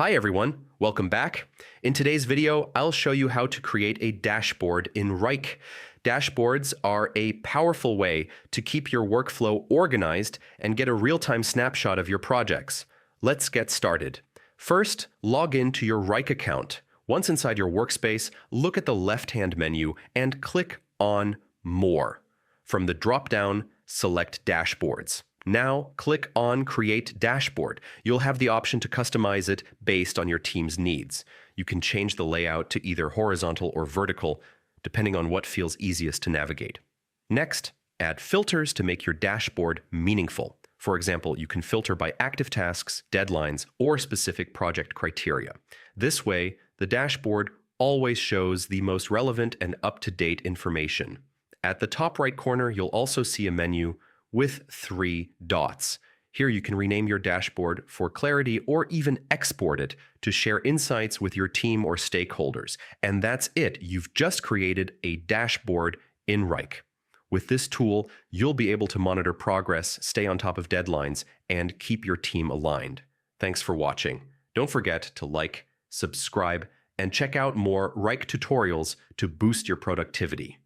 Hi everyone, welcome back. In today's video, I'll show you how to create a dashboard in Wrike. Dashboards are a powerful way to keep your workflow organized and get a real-time snapshot of your projects. Let's get started. First, log in to your Wrike account. Once inside your workspace, look at the left-hand menu and click on More. From the drop-down, select Dashboards. Now, click on Create Dashboard. You'll have the option to customize it based on your team's needs. You can change the layout to either horizontal or vertical, depending on what feels easiest to navigate. Next, add filters to make your dashboard meaningful. For example, you can filter by active tasks, deadlines, or specific project criteria. This way, the dashboard always shows the most relevant and up-to-date information. At the top right corner, you'll also see a menu with 3 dots. Here you can rename your dashboard for clarity or even export it to share insights with your team or stakeholders. And that's it. You've just created a dashboard in Wrike. With this tool, you'll be able to monitor progress, stay on top of deadlines, and keep your team aligned. Thanks for watching. Don't forget to like, subscribe, and check out more Wrike tutorials to boost your productivity.